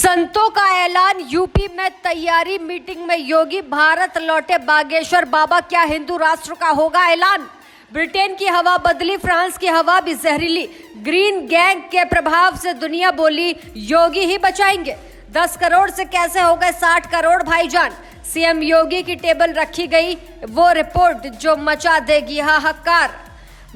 संतों का ऐलान, यूपी में तैयारी। मीटिंग में योगी, भारत लौटे बागेश्वर बाबा, क्या हिंदू राष्ट्र का होगा ऐलान। ब्रिटेन की हवा बदली, फ्रांस की हवा भी जहरीली। ग्रीन गैंग के प्रभाव से दुनिया बोली, योगी ही बचाएंगे। 10 करोड़ से कैसे हो गए 60 करोड़ भाईजान। सीएम योगी की टेबल रखी गई वो रिपोर्ट जो मचा देगी हाहाकार।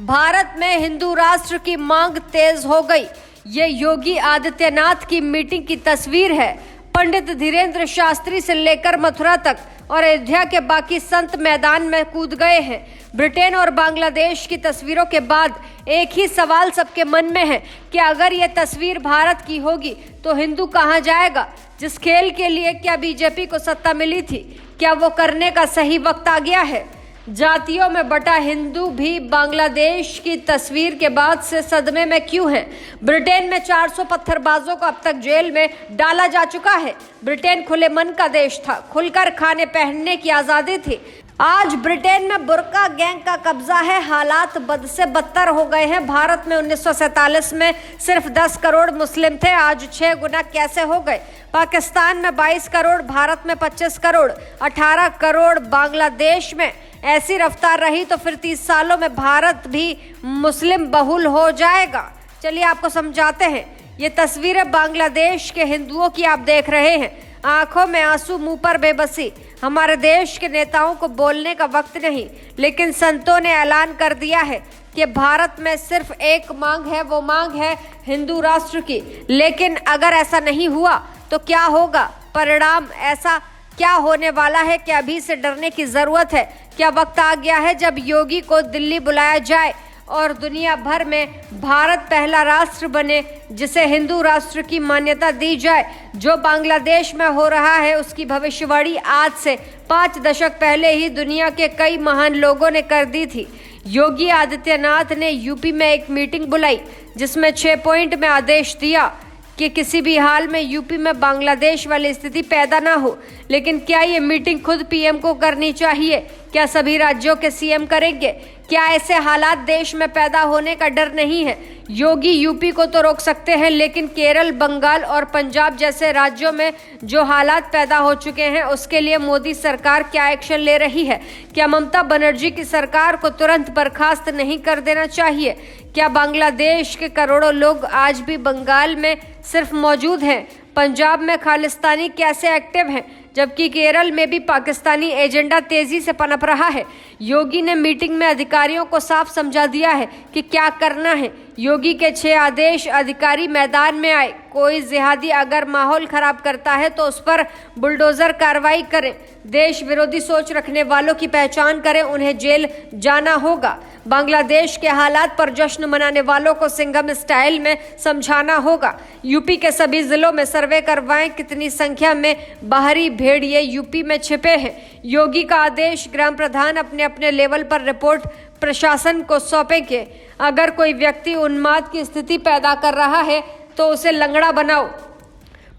भारत में हिंदू राष्ट्र की मांग तेज हो गई। ये योगी आदित्यनाथ की मीटिंग की तस्वीर है। पंडित धीरेन्द्र शास्त्री से लेकर मथुरा तक और अयोध्या के बाकी संत मैदान में कूद गए हैं। ब्रिटेन और बांग्लादेश की तस्वीरों के बाद एक ही सवाल सबके मन में है कि अगर ये तस्वीर भारत की होगी तो हिंदू कहां जाएगा। जिस खेल के लिए क्या बीजेपी को सत्ता मिली थी, क्या वो करने का सही वक्त आ गया है। जातियों में बटा हिंदू भी बांग्लादेश की तस्वीर के बाद से सदमे में क्यों है। ब्रिटेन में 400 पत्थरबाजों को अब तक जेल में डाला जा चुका है। ब्रिटेन खुले मन का देश था, खुलकर खाने पहनने की आजादी थी। आज ब्रिटेन में बुर्का गैंग का कब्जा है। हालात बद से बदतर हो गए हैं। भारत में 1947 में सिर्फ 10 करोड़ मुस्लिम थे, आज 6 गुना कैसे हो गए। पाकिस्तान में 22 करोड़, भारत में 25 करोड़, 18 करोड़ बांग्लादेश में। ऐसी रफ्तार रही तो फिर 30 सालों में भारत भी मुस्लिम बहुल हो जाएगा। चलिए आपको समझाते हैं। ये तस्वीरें बांग्लादेश के हिंदुओं की आप देख रहे हैं। आंखों में आंसू, मुंह पर बेबसी। हमारे देश के नेताओं को बोलने का वक्त नहीं, लेकिन संतों ने ऐलान कर दिया है कि भारत में सिर्फ एक मांग है, वो मांग है हिंदू राष्ट्र की। लेकिन अगर ऐसा नहीं हुआ तो क्या होगा परिणाम, ऐसा क्या होने वाला है कि अभी से डरने की जरूरत है। क्या वक्त आ गया है जब योगी को दिल्ली बुलाया जाए और दुनिया भर में भारत पहला राष्ट्र बने, जिसे हिंदू राष्ट्र की मान्यता दी जाए। जो बांग्लादेश में हो रहा है उसकी भविष्यवाणी आज से 5 दशक पहले ही दुनिया के कई महान लोगों ने कर दी थी। योगी आदित्यनाथ ने यूपी में एक मीटिंग बुलाई जिसमें 6 पॉइंट में आदेश दिया कि किसी भी हाल में यूपी में बांग्लादेश वाली स्थिति पैदा ना हो। लेकिन क्या ये मीटिंग खुद पीएम को करनी चाहिए? क्या सभी राज्यों के सीएम करेंगे? क्या ऐसे हालात देश में पैदा होने का डर नहीं है? योगी यूपी को तो रोक सकते हैं, लेकिन केरल, बंगाल और पंजाब जैसे राज्यों में जो हालात पैदा हो चुके हैं उसके लिए मोदी सरकार क्या एक्शन ले रही है? क्या ममता बनर्जी की सरकार को तुरंत बर्खास्त नहीं कर देना चाहिए? क्या बांग्लादेश के करोड़ों लोग आज भी बंगाल में सिर्फ मौजूद हैं? पंजाब में खालिस्तानी कैसे एक्टिव हैं, जबकि केरल में भी पाकिस्तानी एजेंडा तेजी से पनप रहा है। योगी ने मीटिंग में अधिकारियों को साफ समझा दिया है कि क्या करना है। योगी के 6 आदेश, अधिकारी मैदान में आए। कोई जिहादी अगर माहौल खराब करता है तो उस पर बुलडोजर कार्रवाई करें। देश विरोधी सोच रखने वालों की पहचान करें, उन्हें जेल जाना होगा। बांग्लादेश के हालात पर जश्न मनाने वालों को सिंघम स्टाइल में समझाना होगा। यूपी के सभी जिलों में सर्वे करवाएं कितनी संख्या में बाहरी भेड़िए यूपी में छिपे हैं। योगी का आदेश, ग्राम प्रधान अपने अपने लेवल पर रिपोर्ट प्रशासन को सौंपेंगे। अगर कोई व्यक्ति उन्माद की स्थिति पैदा कर रहा है तो उसे लंगड़ा बनाओ।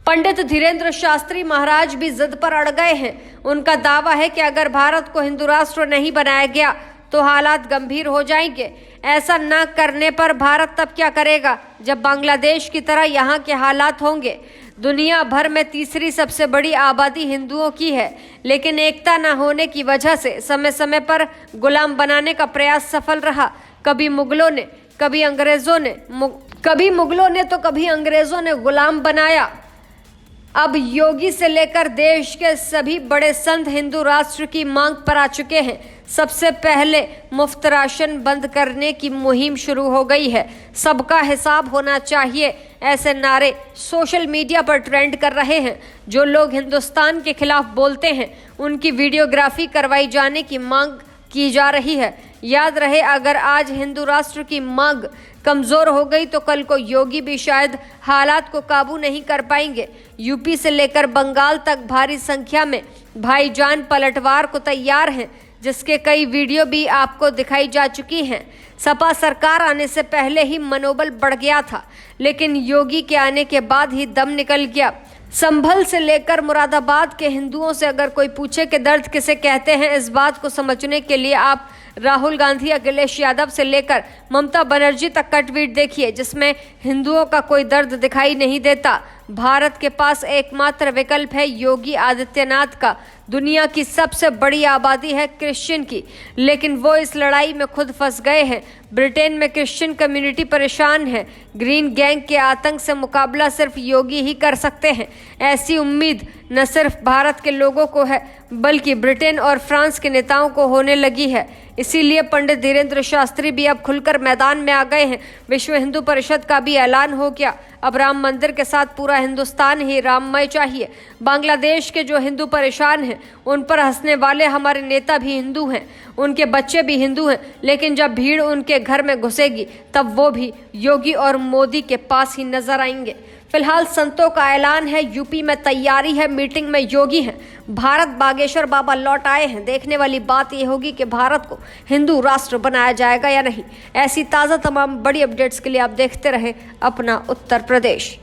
पंडित धीरेन्द्र शास्त्री महाराज भी जिद पर अड़ गए हैं। उनका दावा है कि अगर भारत को हिंदू राष्ट्र नहीं बनाया गया तो हालात गंभीर हो जाएंगे। ऐसा न करने पर भारत तब क्या करेगा जब बांग्लादेश की तरह यहाँ के हालात होंगे। दुनिया भर में तीसरी सबसे बड़ी आबादी हिंदुओं की है, लेकिन एकता न होने की वजह से समय समय पर गुलाम बनाने का प्रयास सफल रहा। कभी मुगलों ने, कभी अंग्रेजों ने, तो कभी अंग्रेजों ने गुलाम बनाया। अब योगी से लेकर देश के सभी बड़े संत हिंदू राष्ट्र की मांग पर आ चुके हैं। सबसे पहले मुफ्त राशन बंद करने की मुहिम शुरू हो गई है। सबका हिसाब होना चाहिए, ऐसे नारे सोशल मीडिया पर ट्रेंड कर रहे हैं। जो लोग हिंदुस्तान के खिलाफ बोलते हैं उनकी वीडियोग्राफी करवाई जाने की मांग की जा रही है। याद रहे, अगर आज हिंदू राष्ट्र की मांग कमजोर हो गई तो कल को योगी भी शायद हालात को काबू नहीं कर पाएंगे। यूपी से लेकर बंगाल तक भारी संख्या में भाईजान पलटवार को तैयार हैं, जिसके कई वीडियो भी आपको दिखाई जा चुकी हैं। सपा सरकार आने से पहले ही मनोबल बढ़ गया था, लेकिन योगी के आने के बाद ही दम निकल गया। संभल से लेकर मुरादाबाद के हिंदुओं से अगर कोई पूछे कि दर्द किसे कहते हैं, इस बात को समझने के लिए आप राहुल गांधी, अखिलेश यादव से लेकर ममता बनर्जी तक का ट्वीट देखिए, जिसमें हिंदुओं का कोई दर्द दिखाई नहीं देता। भारत के पास एकमात्र विकल्प है योगी आदित्यनाथ का। दुनिया की सबसे बड़ी आबादी है क्रिश्चियन की, लेकिन वो इस लड़ाई में खुद फंस गए हैं। ब्रिटेन में क्रिश्चियन कम्युनिटी परेशान है। ग्रीन गैंग के आतंक से मुकाबला सिर्फ योगी ही कर सकते हैं। ऐसी उम्मीद न सिर्फ भारत के लोगों को है, बल्कि ब्रिटेन और फ्रांस के नेताओं को होने लगी है। इसीलिए पंडित धीरेन्द्र शास्त्री भी अब खुलकर मैदान में आ गए हैं। विश्व हिंदू परिषद का भी ऐलान हो गया, अब राम मंदिर के साथ पूरा हिंदुस्तान ही राममय चाहिए। बांग्लादेश के जो हिंदू परेशान हैं, उन पर हंसने वाले हमारे नेता भी हिंदू हैं, उनके बच्चे भी हिंदू हैं, लेकिन जब भीड़ उनके घर में घुसेगी तब वो भी योगी और मोदी के पास ही नजर आएंगे। फिलहाल संतों का ऐलान है, यूपी में तैयारी है, मीटिंग में योगी हैं। भारत बागेश्वर बाबा लौट आए हैं। देखने वाली बात यह होगी कि भारत को हिंदू राष्ट्र बनाया जाएगा या नहीं। ऐसी ताज़ा तमाम बड़ी अपडेट्स के लिए आप देखते रहें अपना उत्तर प्रदेश।